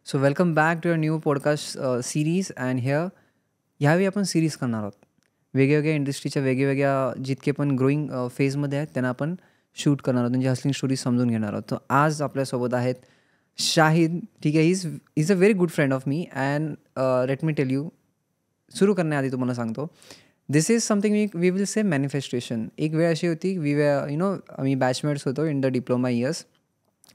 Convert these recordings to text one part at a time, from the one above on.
So welcome back to a new podcast series and here ह्यावेळी आपण series करणार आहोत. वेगवेगळ्या इंडस्ट्रीच्या वेगवेगळ्या जितके पण ग्रोईंग फेजमध्ये आहेत त्यांना आपण शूट करणार आहोत. म्हणजे हसलिंग स्टोरी समजून घेणार आहोत. तर आज आपल्यासोबत आहेत शाहिद. ठीक आहे. Is a very good friend of me and let me tell you. सुरू करण्याआधी तुम्हाला सांगतो. This is something we will say manifestation. एक वेळ अशी होती आम्ही बॅचमेट्स होतो इन द डिप्लोमा इयर्स.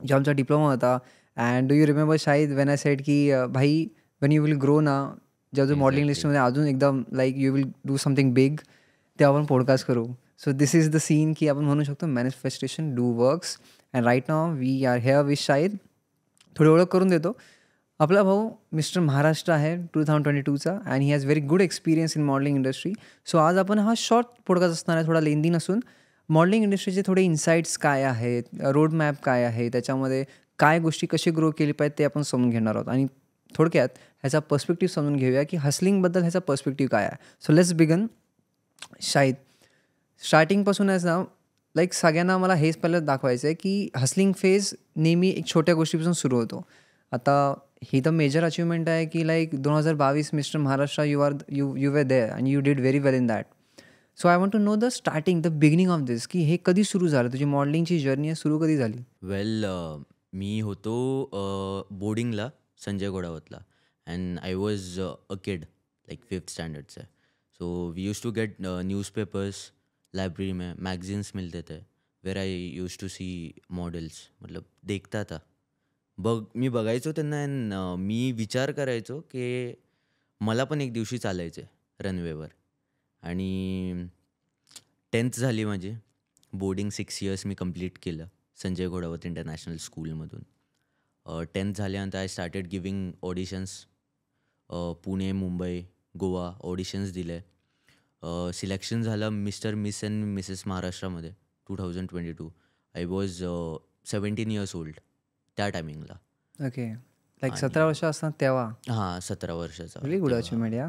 जो आमचा डिप्लोमा होता. And do you remember Shahid when I said की भाई वेन यू विल ग्रो ना, जेव्हा जो मॉडेलिंग एक्झॅक्टली. लिस्टमध्ये अजून एकदम like you will do something big, तेव्हा आपण पॉडकास्ट करू. So this is the scene की आपण म्हणू शकतो manifestation do works. And right now we are here with Shahid. थोडी ओळख करून देतो. आपला भाऊ मिस्टर महाराष्ट्र आहे 2022चा and he has very good experience in modelling industry. So आज आपण हा शॉर्ट पॉडकास्ट असणार आहे, थोडा लेंदी नसून मॉडेलिंग इंडस्ट्रीचे थोडे इन्साईट्स काय आहेत, रोड मॅप काय आहे, त्याच्यामध्ये काय गोष्टी कशी ग्रो केली पाहिजे ते आपण समजून घेणार आहोत. आणि थोडक्यात ह्याचा पर्स्पेक्टिव्ह समजून घेऊया की हसलिंगबद्दल ह्याचा पर्स्पेक्टिव्ह काय आहे. So let's begin. शाहिद, स्टार्टिंगपासून ना लाईक सगळ्यांना मला हेच पहिलं दाखवायचं आहे की हसलिंग फेज नेहमी एक छोट्या गोष्टीपासून सुरू होतो. आता ही तर मेजर अचिव्हमेंट आहे की like 2022 Mister Maharashtra you were there and you did very well in that. So I want to know the starting the beginning of this की हे कधी सुरू झालं, तुझी मॉडेलिंगची जर्नी आहे सुरू कधी झाली? वेल मी होतो बोर्डिंगला संजय घोडावतला and I was a kid like 5th standard से. So we use to get newspapers. Library में मैगजीन्स मिलते थे where I use to see models. मतलब देखता था. मी बघायचो त्यांना अँड मी विचार करायचो की मला पण एक दिवशी चालायचं आहे रनवेवर. आणि 10th झाली माझी. बोर्डिंग 6 इयर्स मी कंप्लीट केलं संजय घोडावत इंटरनॅशनल स्कूलमधून. 10th झाल्यानंतर I started giving auditions. Pune, Mumbai, Goa auditions दिले. सिलेक्शन झालं मिस्टर मिस अँड मिसेस महाराष्ट्रामध्ये 2022. आय वॉज 17 इयर्स ओल्ड त्या टायमिंगला. ओके. लाईक 17 आणि वर्ष असतात तेव्हा. हां, 17 वर्षाचा व्हेरी गुड तेव्हा. अचिव्हमेंट या.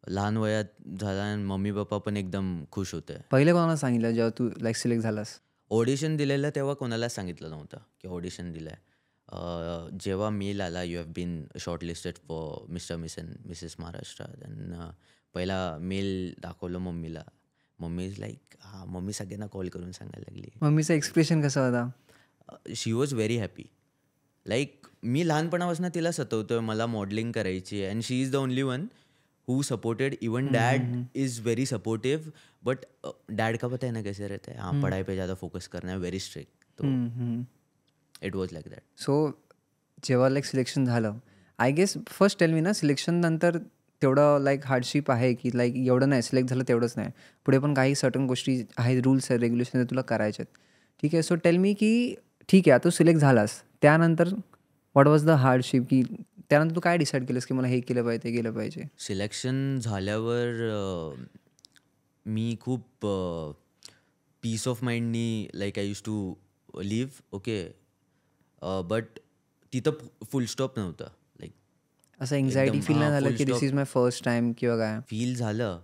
लहान वयात झाला आणि मम्मी पप्पा पण एकदम खुश होते. पहिले कोणाला सांगितलं जेव्हा तू लाईक सिलेक्ट झालास? ऑडिशन दिलेलं तेव्हा कोणालाच सांगितलं नव्हतं की ऑडिशन दिलं आहे. जेव्हा मेल आला you have been shortlisted for mister miss and Mrs Maharashtra. Then पहिला मेल दाखवलं मम्मीला. मम्मी इज लाईक हां, मम्मी सगळ्यांना कॉल करून सांगायला लागली. मम्मीचा एक्सप्रेशन कसा होता? She was very happy. Like मी लहानपणापासून तिला सतवतोय मला मॉडेलिंग करायची आहे and she is the only one who supported. Even dad is very supportive but dad का पता है ना कैसे रहता है. हाँ, पढ़ाई पे ज़्यादा फोकस करना है, वेरी स्ट्रिक्ट. तो it was like that. So जेव्हा लाईक सिलेक्शन झालं, I guess first tell me ना, सिलेक्शन नंतर तेवढं लाईक हार्डशिप आहे की लाईक एवढं नाही, सिलेक्ट झालं तेवढंच नाही, पुढे पण काही सर्टन गोष्टी आहेत, रूल्स आहेत, रेग्युलेशन आहेत, तुला करायचे आहेत. ठीक आहे. सो टेल मी की ठीक आहे, आता तू सिलेक्ट झालास त्यानंतर व्हॉट वॉज द हार्डशिप, की त्यानंतर तू काय डिसाईड केलंस की मला हे केलं पाहिजे ते केलं पाहिजे? सिलेक्शन झाल्यावर मी खूप पीस ऑफ माइंडनी like I use to live. Okay. But तिथं फुल स्टॉप नव्हता. लाईक असं एन्झायटी फील नाही झालं की this is my first time किंवा काय? फील झालं.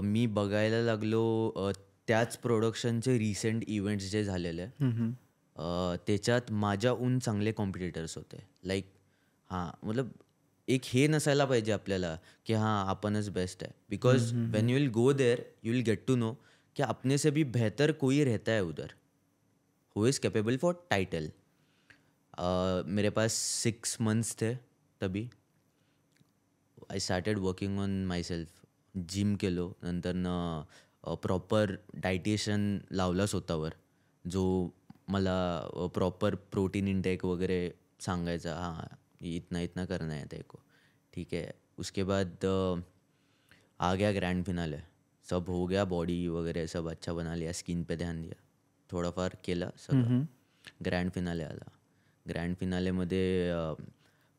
मी बघायला लागलो त्याच प्रोडक्शनचे रिसेंट इव्हेंट्स जे झालेले त्याच्यात माझ्याहून चांगले कॉम्पिटिटर्स होते. लाईक हां, मतलब एक हे नसायला पाहिजे आपल्याला की हां आपणच बेस्ट है. Because when you will go there you will get to know कि अपने से भी बेहतर कोई रहता है उधर who is capable for title. मेरे पास 6 months थे तभी. I started working on myself. Gym केलो. नंतर प्रॉपर डायटिशियन लावला स्वतःवर जो मला प्रॉपर प्रोटीन इंटेक वगैरे सांगायचा. हाँ, इतना इतना करना है तेरे को. ठीक है. उसके बाद आ गया ग्रैंड फिनाले. सब हो गया, बॉडी वगैरह सब अच्छा बना लिया, स्किन पे ध्यान दिया, थोडाफार केला सगळं. ग्रँड फिनाले आला. ग्रँड फिनालेमध्ये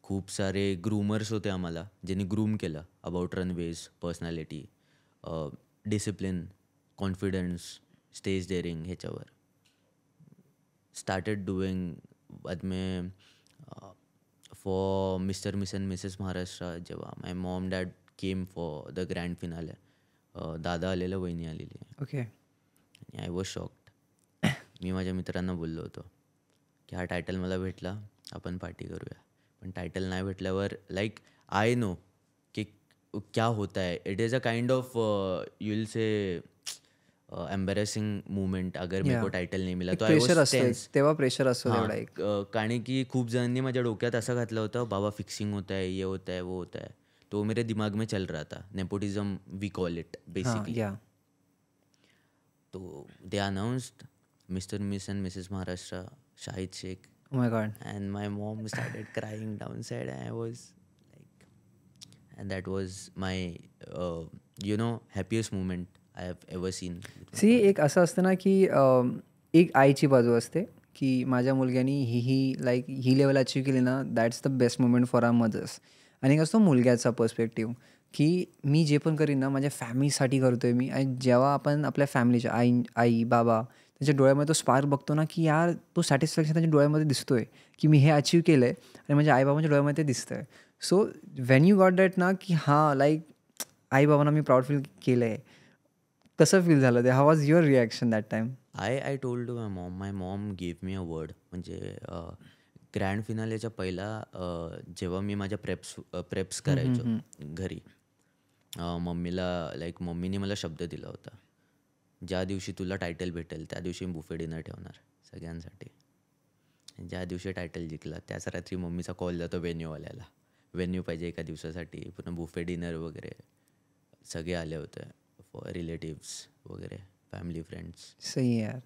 खूप सारे ग्रूमर्स होते आम्हाला ज्यांनी ग्रूम केलं about runways, personality, discipline, confidence, stage daring ह्याच्यावर स्टार्टेड डुईंग. बाद में for mister miss and Mrs Maharashtra जेव्हा my mom dad came for the grand finale, दादा आलेलं, वहिनी आलेली. ओके. I was shocked. मी माझ्या मित्रांना बोललो होतो की हा टायटल मला भेटला, आपण पार्टी करूया. पण टायटल नाही भेटल्यावर लाईक आय नो की क्या होता है. It is a kind of you will say embarrassing moment अगर मेरे या को टायटल नाही मिला. एक तो आय प्रेशर वॉज असतो, एक टेन्स. तेव्हा प्रेशर असतो हां, तेवढा एक. कारण की खूप जणांनी माझ्या डोक्यात असं घातलं होतं, बाबा फिक्सिंग होता है, ये होता है, वो होता है. तो मेरे दिमाग में चल रहा था. नेपोटिज्म वी कॉल इट हां, बेसिकली. या. तो they announced Mr Miss and Mrs Maharashtra, Shahid Shaikh. Oh my God. And my mom started crying downside, and I was like, and that was my happiest moment I have ever seen with my see father. एक असं असतं ना की एक आईची बाजू असते की माझ्या मुलग्यानी ही लाईक ही लेवल अचीव केली ना, that's the best moment for our mothers. आणि एक असतो मुलग्याचा पर्स्पेक्टिव्ह की मी जे पण करीन ना माझ्या फॅमिलीसाठी करतो आहे मी. आणि जेव्हा आपण आपल्या फॅमिलीच्या आई बाबा त्यांच्या डोळ्यामध्ये तो स्पार्क बघतो ना की यार तो सॅटिस्फॅक्शन त्यांच्या डोळ्यामध्ये दिसतो आहे की मी हे अचीव केलं आहे आणि माझ्या आईबाबांच्या डोळ्यामध्ये ते दिसतं आहे. So van you got that ना की हां लाईक आईबाबांना मी प्राऊड फील केलं आहे. कसं फील झालं ते? How was your reaction that time? I told to my mom. My mom gave me a word. म्हणजे ग्रँड फिनालेच्या पहिला जेव्हा मी माझ्या प्रेप्स करायचो घरी, मम्मीला लाईक मम्मीने मला शब्द दिला होता, ज्या दिवशी तुला टायटल भेटेल त्या दिवशी बुफे डिनर ठेवणार सगळ्यांसाठी. ज्या दिवशी टायटल जिंकला त्याच रात्री मम्मीचा कॉल जातो व्हेन्यूवाल्याला, व्हेन्यू पाहिजे एका दिवसासाठी, पुन्हा बुफे डिनर वगैरे. सगळे आले होते, फॉर रिलेटिव्स वगैरे, फॅमिली फ्रेंड्स. सही आहे यार.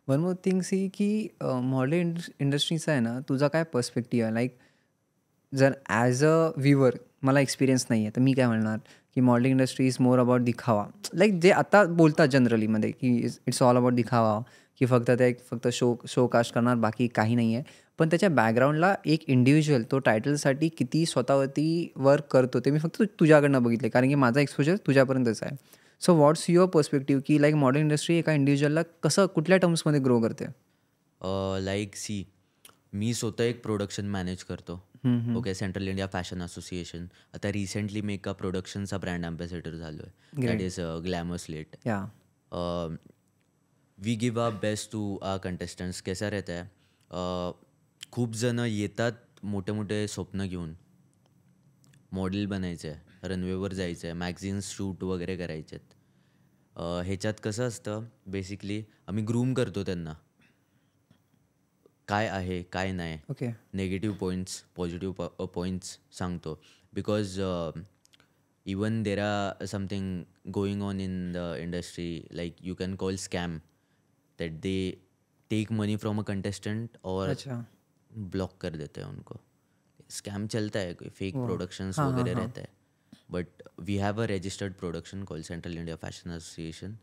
वन मोर थिंग सी की मॉडेल इंडस्ट्रीचा आहे ना, तुझा काय पर्स्पेक्टिव्ह आहे? लाईक जर ॲज अ व्ह्युअर मला एक्सपिरियन्स नाही आहे, तर मी काय म्हणणार की modelling industry is more about दिखावा. लाईक जे आता बोलतात जनरलीमध्ये की इट्स ऑल अबाउट दिखावा, की फक्त शो कास्ट करणार, बाकी काही नाही आहे. पण त्याच्या बॅकग्राऊंडला एक इंडिव्हिज्युअल तो टायटलसाठी किती स्वतःवरती वर्क करतो ते मी फक्त तुझ्याकडनं बघितलं, कारण की माझा एक्सपोजर तुझ्यापर्यंतच आहे. सो व्हॉट्स युअर पर्स्पेक्टिव्ह की लाईक मॉडर्न इंडस्ट्री एका इंडिव्हिज्युअलला कसं कुठल्या टर्म्समध्ये ग्रो करते? लाईक सी, मी स्वतः एक प्रोडक्शन मॅनेज करतो. Okay, central India fashion association. आता रिसेंटली मी एका प्रोडक्शनचा ब्रँड अँबॅसेडर झालो आहे, that is glamour slate. Yeah. We give our best to our contestants. कैसा रहता है, खूप जणं येतात मोठे मोठे स्वप्न घेऊन, मॉडेल बनायचं आहे, रनवेवर जायचं आहे, मॅगझिन्स शूट वगैरे करायचे आहेत. ह्याच्यात कसं असतं, बेसिकली आम्ही ग्रूम करतो त्यांना, काय आहे काय नाही, okay. Negative points, positive points सांगतो. Because even there are something going on in the industry, like you can call scam, that they take money from a contestant और अच्छा. ब्लॉक कर देते हैं उनको. स्कैम चलता है, कोई फेक प्रोडक्शंस हाँ, वगैरह हाँ, हाँ. रहता है. But we have a registered production call central India fashion association.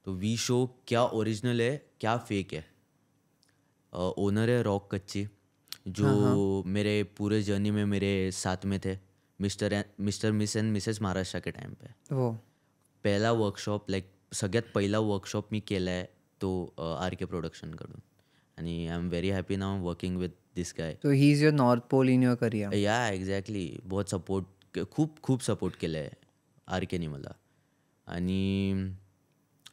तो वी शो क्या ओरिजिनल है क्या फेक है. ओनर है रॉक कच्ची, जो मेरे पूरे जर्नी में मेरे साथ में थे, Mr Miss and Mrs Maharashtra के टाइम पे. हो. पहिला वर्कशॉप, लाईक सगळ्यात पहिला वर्कशॉप मी केला आहे तो RK प्रोडक्शनकडून. आणि I am very happy now working with this guy. So he is your north pole in your career. Yeah exactly. बहुत सपोर्ट, खूप खूप सपोर्ट केलं आहे RKने मला. आणि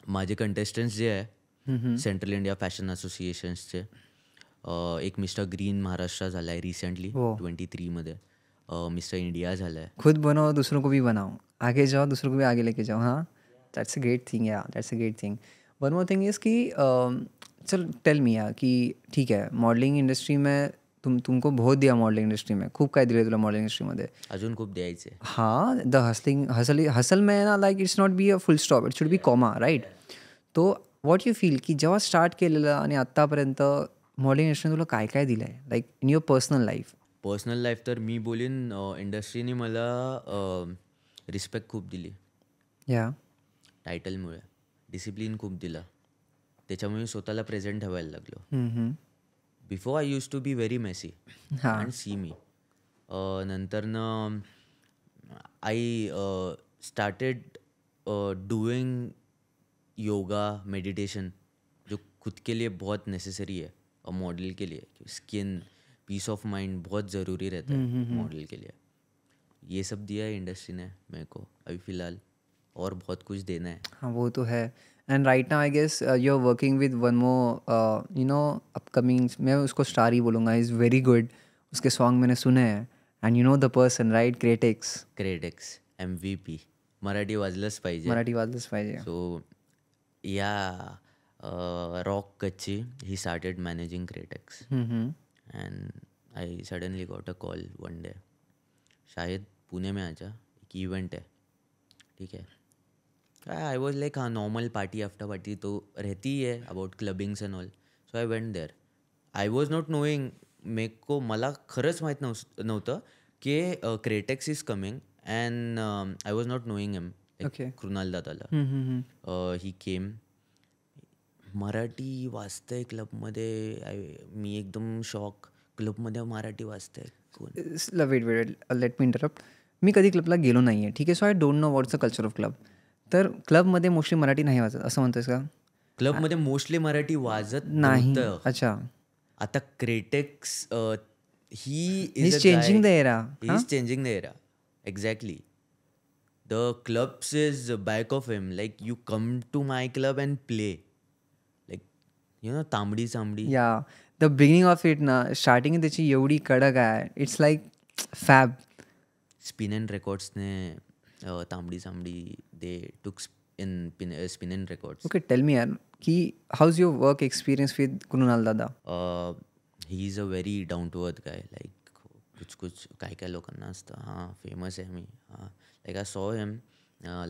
माझे कंटेस्टंट्स जे आहे सेंट्रल इंडिया फॅशन असोसिएशन्सचे, एक मिस्टर ग्रीन महाराष्ट्र झाला आहे रिसेंटली 23मध्ये, मिस्टर इंडिया झाला आहे. खुद बनाओ दूसरों को भी बनाओ, आगे जाओ दूसरों को भी आगे लेके जाओ. हाँ, दैट्स अ ग्रेट थिंग. या that's a great thing. One more thing is कि चल टेल मी यार कि ठीक है मॉडलिंग इंडस्ट्री में तुमको बहुत दिया, मॉडलिंग इंडस्ट्री में खूप काय दिले तुला मॉडलिंग इंडस्ट्रीमध्ये. अजून खूप द्यायचे. हाँ, द हसल में ना like it's not be a full stop, it should be comma, right. तो व्हॉट यू फील की जेव्हा स्टार्ट केलेलं आणि आत्तापर्यंत मॉडलिंग इंडस्ट्रीने तुला काय काय दिलं आहे, like in your personal life? Personal life तर मी बोलीन इंडस्ट्रीने मला रिस्पेक्ट खूप दिली. या. टायटलमुळे डिसिप्लिन खूप दिला, त्याच्यामुळे मी स्वतःला प्रेझेंट ठेवायला लागलो. Before I use to be very messy and see me. नंतरनं I started doing yoga, meditation, जो खुद के लिए बहुत नेसेसरी है और मॉडल के लिए. स्किन, पीस ऑफ माइंड बहुत ज़रूरी रहता है मॉडल के लिए. ये सब दिया है इंडस्ट्री ने मेरे को अभी फ़िलहाल, और बहुत कुछ देना है. हाँ, वो तो है. And right now I guess you are working with one more upcoming, मैं उसको स्टार ही बोलूँगा, इज़ वेरी गुड. उसके सॉन्ग मैंने सुने हैं and you know the person right, Cratex. Credex MVP. Marathi वाजलंच पाहिजे. मराठी वाजलंच पाहिजे. सो या रॉक कच्ची he started managing Cratex. And I suddenly got a call one day, शायद पुणे में आजा, एक इवेंट है, ठीक है. आई वॉज लाइक हाँ नॉर्मल पार्टी आफ्टर पार्टी तो रहती ही है about clubbings and all. So I went there. I was not knowing, मला खरंच माहीत नव्हतं की क्रेटेक्स is coming and I was not knowing him. Okay. Krunal दादाला. ही केम, मराठी वाजतंय क्लबमध्ये. मी एकदम शॉक, क्लबमध्ये मराठी वाजतंय कोण. Wait let me interrupt. मी कधी क्लबला गेलो नाही आहे, ठीक आहे. So I don't know what's the culture of club. तर क्लबमध्ये मोस्टली मराठी नाही वाजत असं म्हणतोयस का? क्लबमध्ये मोस्टली मराठी वाजत नाही. नव्हतं. अच्छा. आता Kratex he He's changing the era. He is changing the era. Exactly. The clubs is back of him. Like you come to my club and play. Like, you know, Tambdi Chambdi. Yeah the beginning of it ना, starting त्याची एवढी कडक आहे. It's like fab. Spin and रेकॉर्ड्सने Tambdi Chambdi they took in spin and records. Okay, tell me यार की how is your work experience with Krunal दादा? He is a very down to earth guy. Like कुछ काय लोकांना असतं हां फेमस आहे मी. हां like I saw him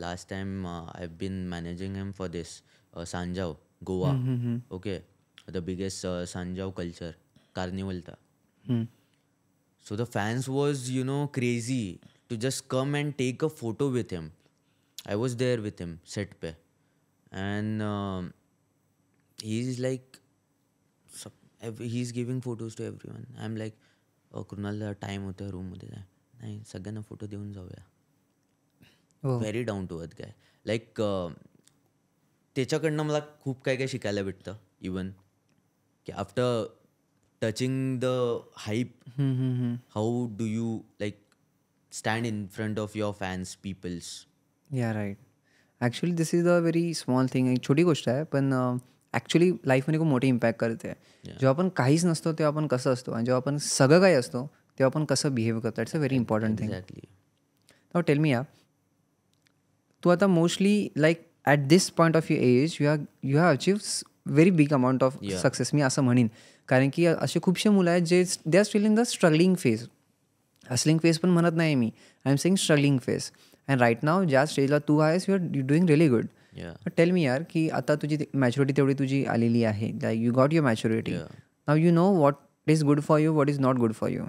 last time. I've been managing him for this Sanjao, Goa. Okay, the biggest Sanjao culture carnival tha. So the fans was crazy to just come and take a photo with him. I was there with him set pe, and he's like he's giving photos to everyone. I'm like Krunal time होता room मध्ये जाय, नाही सगळ्यांना photo देऊन जाऊया. Very down to earth guy. Like त्याच्याकडनं मला खूप काय काय शिकायला भेटतं. इवन की after touching the hype, how do you like stand in front of your fans peoples. Yeah right. Actually this is a very small thing. एक छोटी गोष्ट आहे पण ॲक्च्युली लाईफमध्ये खूप मोठी इम्पॅक्ट करते. जेव्हा आपण काहीच नसतो तेव्हा आपण कसं असतो, आणि जेव्हा आपण सगळं काही असतो तेव्हा आपण कसं बिहेव करतो. It's a very important thing. Exactly. Now tell me yeah, तू आता mostly like at this point of your age you have achieve very big amount of success, मी असं म्हणेन. कारण की असे खूपशे मुलं आहेत जे they are still in the struggling phase. Hustling phase पण म्हणत नाही मी, I am saying struggling phase. And right now ज्या स्टेजला तू आहेस you doing really good. Tell me यार की आता तुझी मॅच्युरिटी तेवढी तुझी आलेली आहे. Like you got your maturity. Now you know what is good for you, what is not good for you.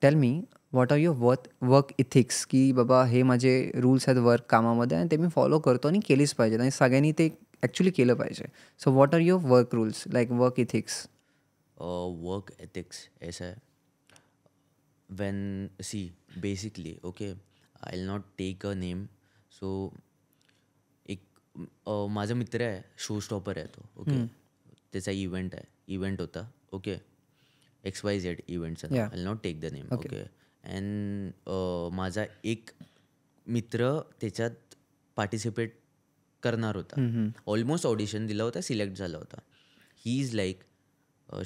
Tell me what are your work ethics, की बाबा हे माझे रूल्स आहेत वर्क कामामध्ये आणि ते मी फॉलो करतो आणि केलीच पाहिजेत आणि सगळ्यांनी ते ॲक्च्युली केलं पाहिजे. So what are your work rules, like work ethics? Work ethics ऐसा है, when see basically okay, I'll not take a name. So एक माझा मित्र आहे, शो स्टॉपर आहे तो. ओके, त्याचा इव्हेंट होता. ओके, XYZ इव्हेंटचा. I not take the name. Okay. And माझा एक मित्र त्याच्यात पार्टिसिपेट करणार होता. ऑलमोस्ट ऑडिशन दिला होता, सिलेक्ट झाला होता. ही इज लाईक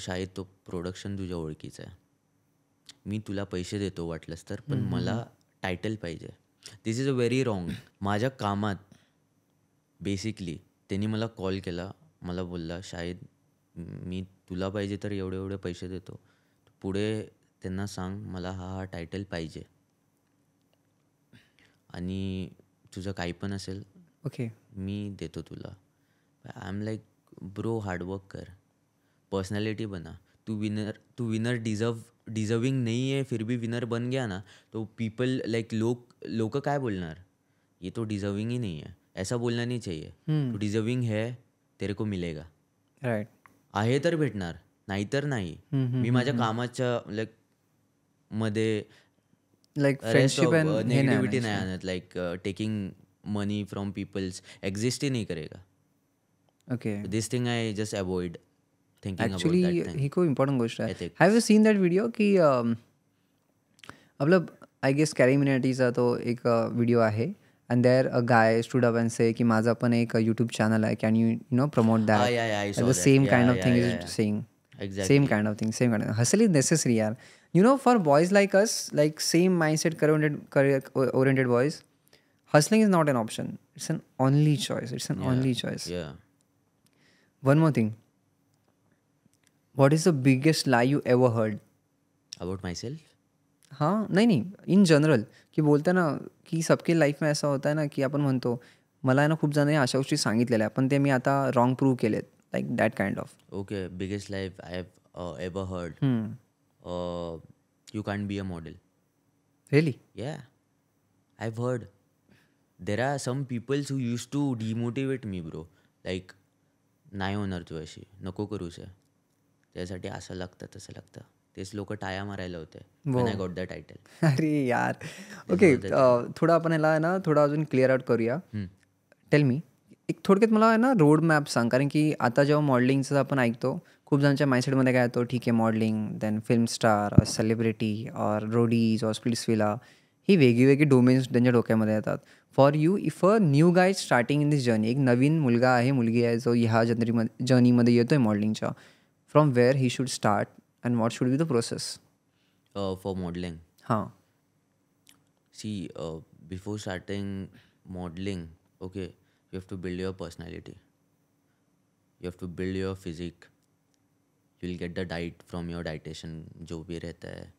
शायद तो प्रोडक्शन तुझ्या ओळखीचा आहे, मी तुला पैसे देतो वाटलंस तर, पण मला टायटल पाहिजे. दिस इज अ व्हेरी रॉंग. माझ्या कामात बेसिकली त्यांनी मला कॉल केला, मला बोलला शायद मी तुला पाहिजे तर एवढे एवढे पैसे देतो, पुढे त्यांना सांग मला हा टायटल पाहिजे आणि तुझं काही पण असेल ओके मी देतो तुला. I am like bro hard work कर, पर्सनॅलिटी बना. तू विनर डिझर्विंग नहीं है फिर भी विनर बन गया ना, तो पीपल लाइक लोग काय बोलणार, ये तो डिझर्विंग ही नहीं है. ऐसा बोलना नहीं चाहिए. तू डिझर्विंग है, तेरे को मिलेगा. राईट. आहे तर भेटणार, नाहीतर नाही. मी माझ्या कामाच्या लाईक मध्ये लाईक फ्रेंडशिप अँड नेगेटिव्हिटी नाही आणत. Like taking money from peoples exist ही नाही करेगा. Okay. This thing I just avoid thinking. Actually ही खूप इम्पॉर्टंट गोष्ट आहे. Have you seen that video की आपलं आय गेस कॅरी मिनिटीचा तो एक व्हिडिओ आहे, and there a guy stood up and say की माझा पण एक यूट्यूब चॅनल आहे, can you know promote that. The same kind of thing is saying. Same kind of thing, same kind of hustle is necessary, yaar. You know, for boys like us, like same mindset, career oriented boys, hustling is not an option. It's an only choice. It's an only choice. Yeah. One more thing. What is the biggest lie you ever heard? About myself? हाँ, नाही in general, की बोलतं ना की सबके life में ऐसा होता है ना की आपण म्हणतो मला आहे ना खूप जणांनी अशा गोष्टी सांगितलेल्या आहे पण ते मी आता रॉंग प्रूव्ह केलेत, like that kind of. Okay, biggest life I have ever heard. You can't be a model. Really? Yeah, I've heard. There are some people who used to demotivate me, bro. Like, नाही होणार तू अशी, नको करूस आहे. त्यासाठी असं लागतं तसं लागतं. तेच लोक टाया मारायला होते. When I got the title. अरे यार, ओके, थोडं आपण ह्याला आहे ना थोडं अजून क्लिअर आउट करूया. टेल मी, एक थोडक्यात मला आहे ना रोड मॅप सांग, कारण की आता जेव्हा मॉडेलिंगचं आपण ऐकतो खूप जणांच्या माइंडसेटमध्ये काय येतो, ठीक आहे मॉडेलिंग, देन फिल्म स्टार और सेलिब्रिटी और रोडीज और स्प्लिट्सविला, ही वेगळी डोमेन्स त्यांच्या डोक्यामध्ये येतात. For you, if a new guy starting in this journey, एक नवीन मुलगा आहे, मुलगी आहे जो ह्या जर्नीमध्ये येतो आहे मॉडेलिंगच्या, from where he should start and what should be the process? For modeling. हां. See, before starting modeling, okay, you have to build your personality. You have to build your physique. You'll get the diet from your dietitian, जो भी रहता है.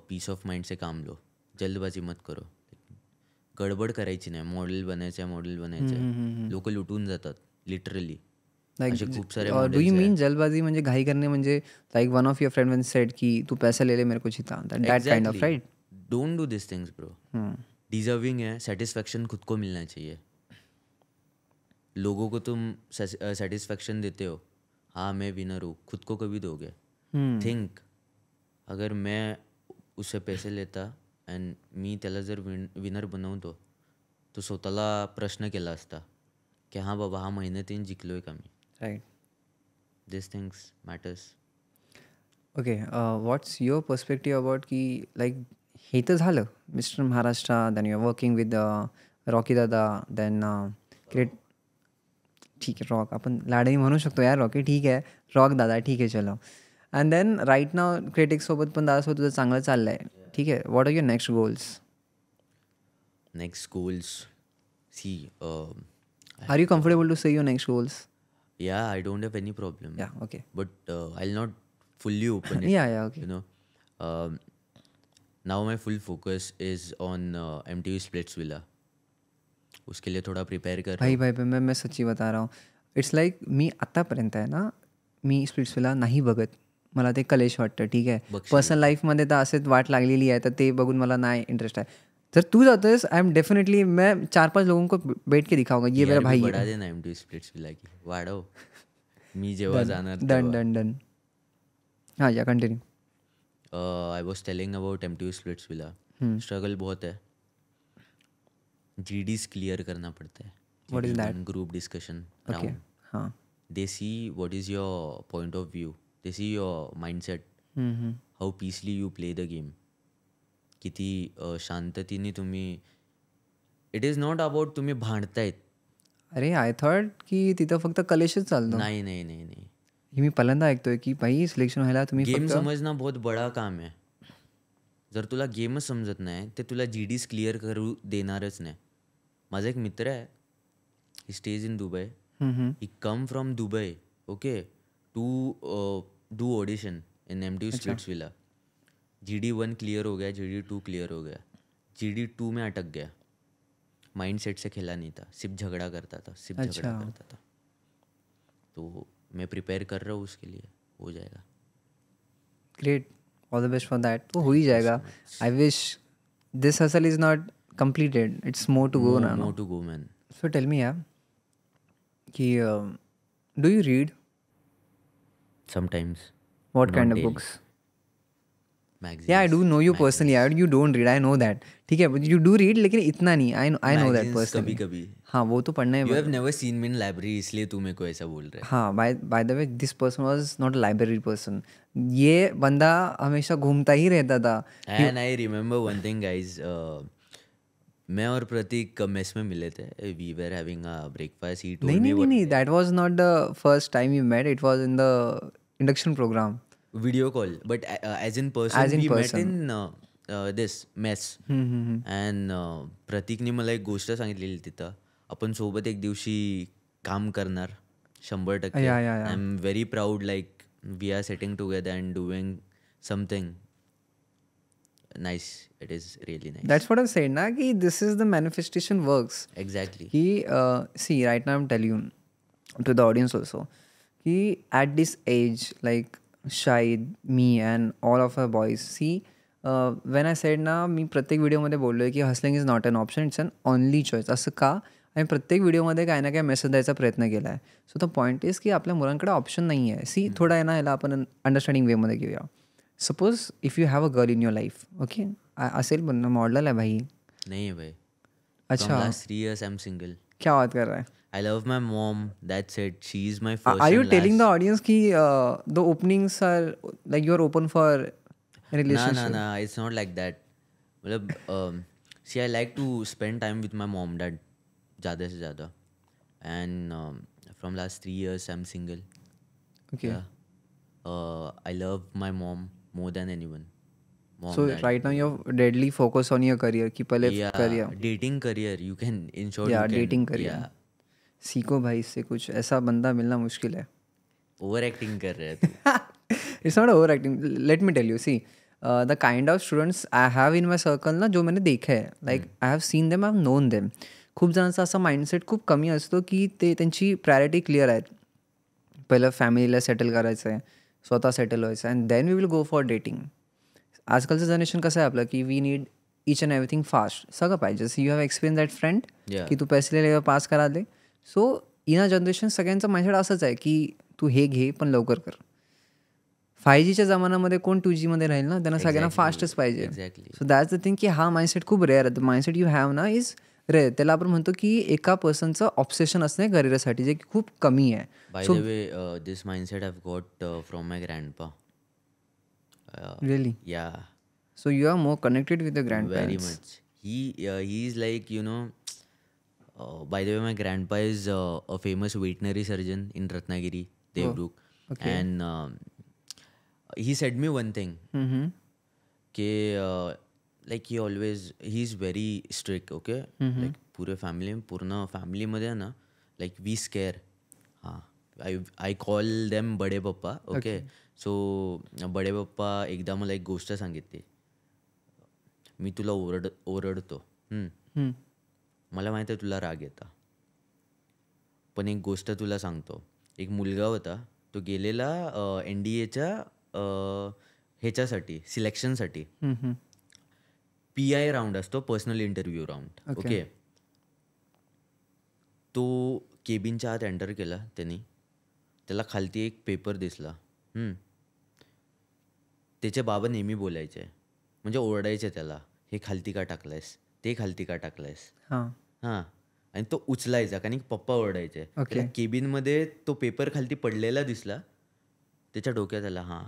Piece of mind से काम low. जल्दबाजी मत करो. गडबड करायची नाही. मॉडेल बनायचं. लोक लुटून जातात लिटरली. असे खूप सारे डू यू मीन जल्दबाजी म्हणजे घाई करणे, म्हणजे like one of your friend one sed की तू पैसे ले ले मेरे को जिता, that kind of, right? Don't do this things bro. Deserving है, सेटिस्फैक्शन खुद को मिलना चाहिए. लोगों को तुम सेटिस्फैक्शन देते हो, हाँ मैं विनर हूँ, खुद को कभी दोगे? थिंक, अगर मैं उससे पैसे लेता अँड मी त्याला जर विनर बनवतो तो स्वतःला प्रश्न केला असता की हां बाबा हा मेहनतीने जिंकलोय का मी? Right. This things matters. Okay, what's your perspective about की लाईक हे तर झालं Mr Maharashtra, then you are working with Rocky दादा, देन क्रिएट, ठीक आहे रॉक, आपण लाडाई म्हणू शकतो यार, रॉकी ठीक आहे, रॉक दादा ठीक आहे चलो. अँड देन राईट नाव क्रिएटिक्ससोबत पण दादासोबत तुझं चांगलं चाललं आहे, ठीक आहे. What are your next goals? Next goals, see, are you comfortable to say your next goals? yeah, I don't have any problem. Yeah, okay. But I'll not fully open it. Yeah, okay. You know, now my full focus is on MTV Splitsvilla. उसके लिए थोड़ा prepare कर रहा भाई मैं सच्ची बता रहा हूँ. इट्स लाईक मी आत्तापर्यंत आहे ना, मी स्प्लिट्सविला नाही बघत, मला ते कलेश वाटतं, ठीक आहे. पर्सनल लाईफमध्ये तर असेच वाट लागलेली आहे, तर ते बघून मला नाही इंटरेस्ट आहे. जर तू जातोस, आई एम डेफिनेटली, मैं 4-5 लोगों को बैठ के दिखाऊंगा ये मेरा भाई बड़ा देना MTV Splitsvilla की वाढव. मी जेव्हा जाणार डन. हाँ या continue. I was telling about MTV Splitsvilla. Struggle बहुत है. GDs क्लियर करना पड़ता है. What is that? Group discussion Okay. हाँ. They see what is your point of view. They see your mindset. How peacefully you play the game. किती शांततेने तुम्ही. It is not about तुम्ही भांडतायत. अरे आय थॉट की तिथं फक्त कलेशच चालतो. नाही. हे मी पहिल्यांदा ऐकतोय की भाई सिलेक्शन व्हायला तुम्ही गेम समजना बहुत बडा काम आहे. जर तुला गेमच समजत नाही ते तुला GDs क्लिअर करू देणारच नाही. माझा एक मित्र आहे, he stays in Dubai. He come from Dubai, okay, to do audition in MTV Splitsvilla. GD1 clear हो गया, GD2 क्लियर हो गया, GD2 में अटक गया. माइंड सेट से खेला नहीं था, सिर्फ झगड़ा करता था. तो मैं प्रिपेयर कर रहा हूँ उसके लिए, हो जाएगा. Great, all the best for that. तो हो ही जाएगा. I wish this hustle is not completed, it's more to go ना. More to go man. So tell me यार कि do you read? Sometimes. What kind of books? Magazines. Yeah, I do know you personally. You don't read. I know that. ठीक है, but you do read, लेकिन इतना नहीं. I know that personally. कभी हाँ वो तो पढ़ना है. You have never seen me in library, इसलिए तू मेरे को ऐसा बोल रहा है. हाँ, by the way, this person was not a library person. ये बंदा हमेशा घूमता ही रहता था. And I remember one thing, guys. मैं और प्रतीक मेस में मिले थे. We were having a breakfast. He told me नहीं. That was not the first time we met. It was induction programme. video call, but as in person As in we met person. in this mess. And प्रतीकने मला एक गोष्ट सांगितलेली तिथं, आपण सोबत एक दिवशी काम करणार 100%. Yeah, yeah, yeah. I am very proud, like we are sitting together and doing something nice. It is really nice. That's what I said ना की this is the manifestation works. Exactly. कि see right now I'm telling you to the audience also कि at this age like Shahid, me and all of our boys, see when I said ना मी प्रत्येक व्हिडिओमध्ये बोललो आहे की hustling is not an option, it's an only choice. असं का? आणि प्रत्येक व्हिडिओमध्ये काय ना काय मेसेज द्यायचा प्रयत्न केला आहे. सो द पॉईंट इज की आपल्या मुलांकडे ऑप्शन नाही आहे. सी थोडा आहे ना ह्याला आपण अंडरस्टँडिंग वेमध्ये घेऊया. Suppose if you have a girl in your life, okay, असेल पण मॉडल आहे भाई. नाही आहे भाई. अच्छा, लास्ट 3 years I'm single. क्या बात कर रहा है? I love my mom. That's it. She's my first. Are you and telling the last. audience कि the openings are like you are open for relationship? Nah. It's not like that. मतलब see, I like to spend time with my mom, dad, ज़्यादा से ज़्यादा. And from last 3 years, I'm single. Okay. Yeah. I love my mom more than anyone. Mom, So dad. right now you're deadly focused on your career. कि पहले Yeah. career. Dating career. You can, in short. Yeah, you can, dating career. Yeah. सीखो भाई इससे कुछ. ऐसा बंदा मिलना मुश्किल है. Overacting कर रहे हैं तू. It's not overacting. Let me tell you. See, the kind of students I have in my circle ना, जो मैंने देखे आहे, like I have seen them, I have known them. खूप जणांचा असा माइंडसेट खूप कमी असतो की ते त्यांची प्रायोरिटी क्लिअर आहेत. पहिलं फॅमिलीला सेटल करायचं आहे, स्वतः सेटल व्हायचं आहे, and then we will go for dating. आजकालचं जनरेशन कसं आहे आपलं की we need each and everything fast. सगळं पाहिजे. See you have experience that friend Yeah. की तू पैसे लेवल पास करा दे. सो इन अ जनरेशन सगळ्यांचं माइंडसेट असंच आहे की तू हे घे पण लवकर कर. 5Gच्या जमान्यामध्ये कोण 2Gमध्ये राहील ना, त्यांना सगळ्यांना फास्टच पाहिजे. Exactly. So that's the thing की हा माइंडसेट खूप रेअर आहे. द माइंडसेट यू हॅव ना इज रेअर. त्याला आपण म्हणतो की एका पर्सनचं ऑब्सेशन असणे करिअरसाठी, जे की खूप कमी आहे. By So the way, this mindset I've got from my grandpa. Really, Yeah, so you are more connected with the very grandparents. much. He's like, by the way, my grandpa is a famous veterinary surgeon in Ratnagiri, Devduk. okay. And he said me one thing, कि like he's very strict, okay? Like पूर्ण फॅमिलीमध्ये आहे ना, like we scare. हां, I call them बडे पप्पा, okay? So बडे पप्पा एकदा मला एक गोष्ट सांगितली. मी तुला ओरडतो. मला माहिती आहे तुला राग येता, पण एक गोष्ट तुला सांगतो. एक मुलगा होता, तो गेलेला NDAच्या ह्याच्यासाठी, सिलेक्शनसाठी. PI राऊंड असतो, पर्सनल इंटरव्ह्यू राऊंड, ओके. तो केबिनच्या आत एंटर केला त्यांनी. त्याला खालती एक पेपर दिसला. त्याचे बाबा नेहमी बोलायचे, म्हणजे ओरडायचे त्याला, हे खालती का टाकलायस, ते खालती का टाकलायस. हां, आणि तो उचलायचा, कारण की पप्पा ओरडायचे. त्याला केबिनमध्ये तो पेपर खालती पडलेला दिसला. त्याच्या डोक्यात आला, हां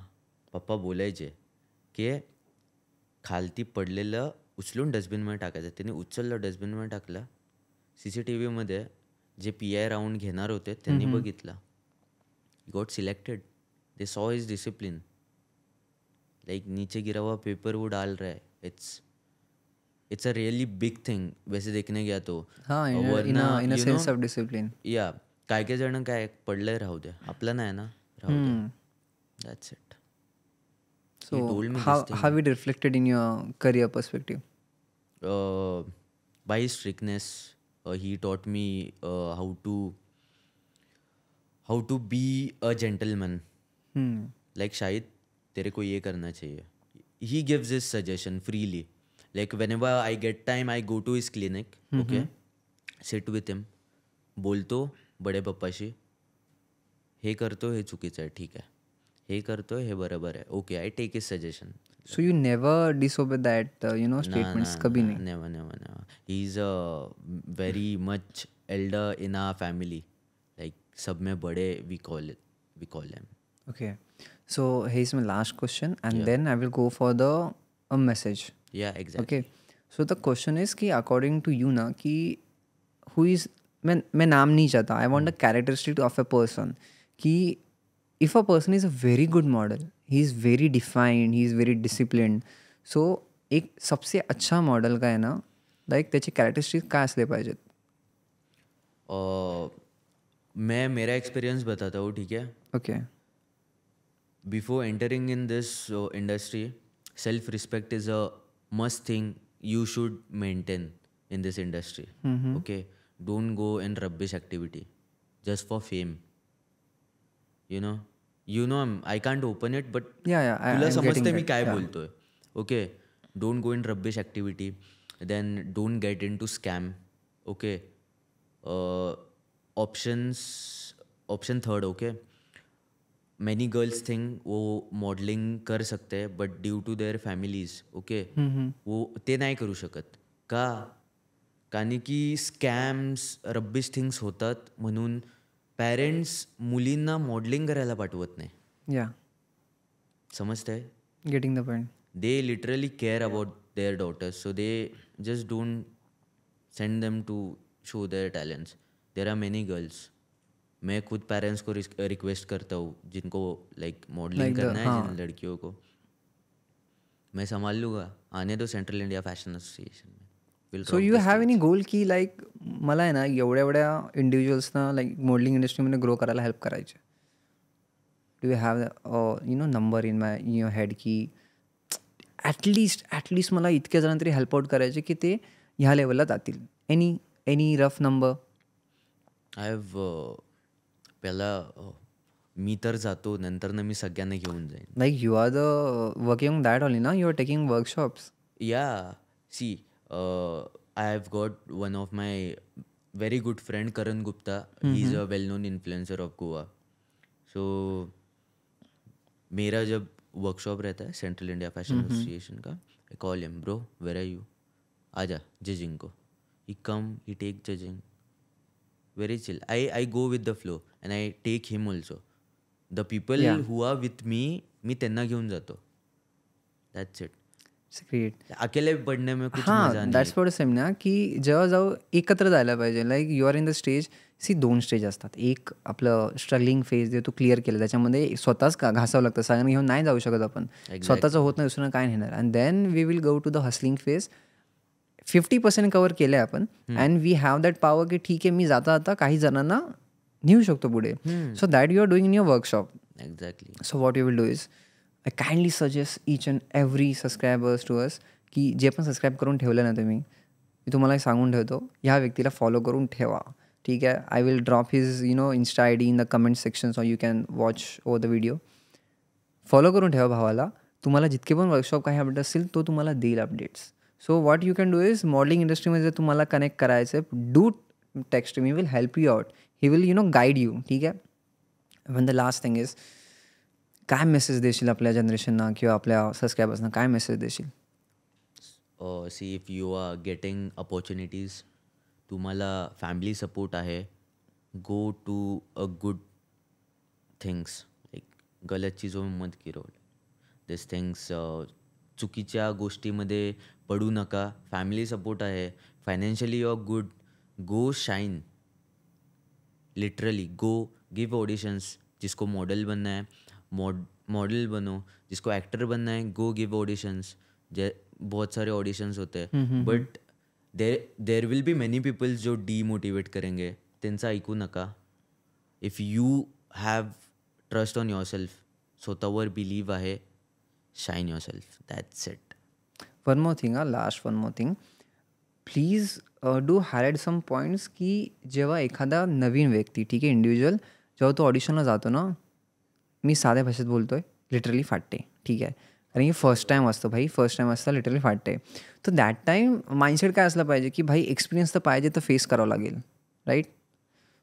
पप्पा बोलायचे की खालती पडलेलं उचलून डस्टबिनमध्ये टाकायचं. त्याने उचललं, डस्टबिनमध्ये टाकलं. CCTVमध्ये जे PI राऊंड घेणार होते त्यांनी बघितलं. He got selected. They saw his discipline. Like नीचे गिरा हुआ पेपर वो डाल रहा है. It's a really big thing वैसे देखने गया तो. In a sense of discipline. या काय जण काय पडलंय, राहू द्या, आपलं नाही ना, राहू द्या. That's it. So how it reflected in your career perspective? By his strictness, he taught me how to be a gentleman. Like Shahid, तेरे को ये करना चाहिए. He gives his suggestion freely. Like whenever I get time, I go to his clinic. Okay, sit with him. बोलतो बडे पप्पाशी, हे करतो हे चुकीचं आहे, ठीक आहे, हे करतो हे बरोबर आहे, okay, I take his suggestion. So you never disobey that statements? कभी नहीं. Never. He is very much elder in our family. Like सब में बड़े we call him. Okay. So here's my last question, and then I will go for a message. Yeah, exactly. Okay. So the question is कि according to you ना कि who is, मैं नाम नहीं चाहता. I want a characteristic of a person कि if a person is a very good model, he is very defined, he is very disciplined. So एक सबसे अच्छा मॉडल का आहे ना, लाईक त्याचे कॅरेक्टरिस्टिक्स काय असले पाहिजेत? मैं मेरा एक्सपीरियंस बताता हूँ, ठीक है. Okay. Before entering in this industry, self respect is a must thing you should maintain in this industry. Okay, don't go in rubbish activity just for fame. You know, I can't open it, but या या तुला I am getting समजते me that. काय yeah. बोलतोय. Okay, don't go in rubbish activity, then don't get in to scam. Okay, option third. Okay, many girls think वो modelling कर सकते हैं, but due to their families, okay, वो ते नाही करू शकत. का? कारण की स्कॅम्स, रब्बिश थिंग्स होतात, म्हणून पॅरेंट्स मुलींना मॉडलिंग करायला पाठवत नाही. या. समजतंय? Getting the point. They literally care about their daughters, so they just don't send them to show their talents. There are many girls. मैं खुद पेरेंट्स को रिक्वेस्ट करता हूँ जिनको लाइक मॉडलिंग करना है, जिन लड़कियों को. मैं संभाल लूँगा, आने दो सेंट्रल इंडिया फॅशन असोसिएशन में. सो यू हॅव एनी गोल की लाईक मला आहे ना एवढ्या एवढ्या इंडिव्हिज्युअल्सना लाईक मॉडलिंग इंडस्ट्रीमध्ये ग्रो करायला हेल्प करायचे? Do you have number in your head की ॲटलिस्ट मला इतक्या जणांना तरी हेल्प आउट करायचे की ते ह्या लेवलला जातील? Any rough number? I have पहिला मी तर जातो, नंतर ना मी सगळ्यांना घेऊन जाईन. Like you are the working that only ना, you are taking workshops? Yeah, see, I have got one of my very good friend Karan Gupta. He's a well-known influencer of Goa. So मेरा जब workshop रहता है central India fashion association का, I call him, bro where are you, आजा judging को. He come, he take judging, very chill. I go with the flow and I take him also. The people who are with me, मी त्यांना घेऊन जातो. That's it. Great. अकेले पडणे में कुछ मजा हां, नाही. दॅट्स वॉट सेम ना, की जेव्हा जाऊ एकत्र जायला पाहिजे. Like you are in the stage. See 2 stage असतात. एक आपलं स्ट्रगलिंग फेज जे तू क्लिअर केलं, त्याच्यामध्ये स्वतःच का घासावं लागतं, सगळ्यांना घेऊन नाही जाऊ शकत आपण. स्वतःचं होत नाही, दुसरं काय नेणार. And then we will go to the hustling phase. 50% cover केलं आहे आपण, and we have that power की ठीक आहे, मी जाता काही जणांना नेऊ शकतो पुढे. So that you are doing in your workshop. Exactly. So what you will do is, I kindly suggest each and every subscribers to us की जे पण सबस्क्राईब करून ठेवलं ना तुम्ही, मी तुम्हाला सांगून ठेवतो, ह्या व्यक्तीला फॉलो करून ठेवा. ठीक आहे, I will drop his Insta I D in the comment section, so you can watch over the video. Follow करून ठेवा भावाला. तुम्हाला जितके पण वर्कशॉप काही अपडेट असतील तो तुम्हाला देईल updates. So what you can do is, modelling इंडस्ट्रीमध्ये जर तुम्हाला कनेक्ट करायचं आहे, do text me, will help you out. He will guide you. ठीक आहे. One the last thing is, काय मेसेज देशील आपल्या जनरेशनना किंवा आपल्या सबस्क्रायबर्सना, काय मेसेज देशील? See, if you are getting opportunities, तुम्हाला फॅमिली सपोर्ट आहे, go to a good things. Like गलत चीजों में मत गिरो. दिस थिंग्स, चुकीच्या गोष्टीमध्ये पडू नका. फॅमिली सपोर्ट आहे, financially you are good, go shine. Literally go give auditions. जिसको मॉडल बनना है मॉडल बनो, जिसको एक्टर बनना है गो गिव ऑडिशंस. बहुत सारे ऑडिशंस होते हैं, but there will be many peoples जो डीमोटिवेट करेंगे, त्यांचं ऐकू नका. If you have trust on yourself, स्वतःवर बिलीव आहे, shine yourself. That's it. One more thing, last one more thing, please do highlight some points की जेव्हा एखादा नवीन व्यक्ती, ठीक आहे, इंडिव्हिज्युअल, जेव्हा तो ऑडिशनला जातो ना, मी साध्या भाषेत बोलतोय, लिटरली फाटते. ठीक आहे, कारण की फर्स्ट टाईम असतं भाई, फर्स्ट टाईम असतं, लिटरली फाटते. तर दॅट टाईम माइंडसेट काय असलं पाहिजे की भाई एक्सपिरियन्स तर पाहिजे, तर फेस करावं लागेल, राईट?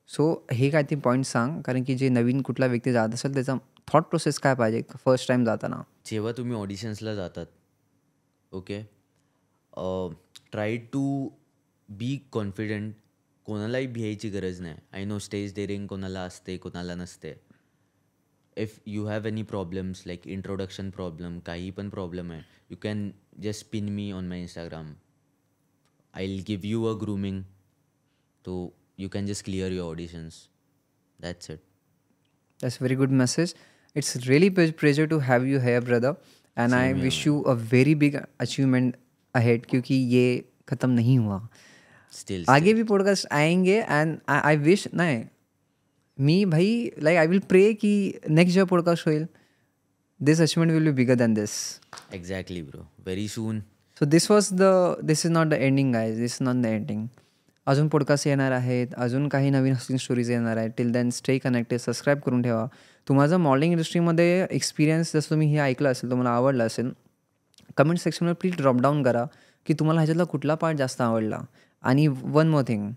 सो हे काय ते पॉईंट सांग, कारण की जे नवीन कुठला व्यक्ती जात असेल त्याचा थॉट प्रोसेस काय पाहिजे फर्स्ट टाईम जाताना. जेव्हा तुम्ही ऑडिशन्सला जातात, okay, try to be confident. कोणालाही भियायची गरज नाही. आय नो स्टेज डेअरिंग कोणाला असते, कोणाला नसते. If you have any problems like introduction problem, काही पण प्रॉब्लेम आहे, you can just pin me on my Instagram. I will give you a grooming, तो you can just clear your auditions. That's it. That's a very good message. It's really pleasure to have you here, brother. And I Same here, wish man. you a very big achievement ahead क्योंकि ये ख़त्म नहीं हुआ. Still. आगे भी podcast आएंगे and I wish नाही मी भाई लाईक आय विल प्रे की नेक्स्ट जेव्हा पॉडकास्ट होईल this achievement will be bigger than this. Exactly, bro. Very soon. So this is not the ending guys, this is not the ending. अजून podcast येणार आहेत, अजून काही नवीन हस्टिंग स्टोरीज येणार आहेत. Till then stay connected, subscribe करून ठेवा. तुम्हाला मॉडेलिंग इंडस्ट्रीमध्ये एक्सपिरियन्स जसं तुम्ही हे ऐकलं असेल, तुम्हाला आवडलं असेल, कमेंट सेक्शनवर प्लीज ड्रॉपडाऊन करा की तुम्हाला ह्याच्यातला कुठला पार्ट जास्त आवडला. आणि one more thing,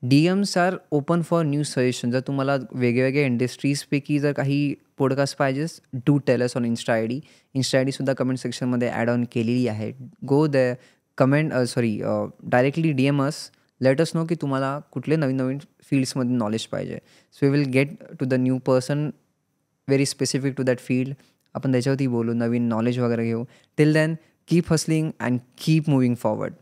DMs are open for new suggestion. जर तुम्हाला वेगवेगळ्या इंडस्ट्रीजपैकी जर काही पॉडकास्ट पाहिजेस, do tell us on insta I D सुद्धा कमेंट सेक्शनमध्ये ॲड ऑन केलेली आहे. Go the comment directly DM us, let us know की तुम्हाला कुठले नवीन नवीन फील्ड्समध्ये नॉलेज पाहिजे. So we will get to the new person very specific to that field. आपण त्याच्यावरती बोलू, नवीन नॉलेज वगैरे घेऊ. Till then keep hustling and keep moving forward.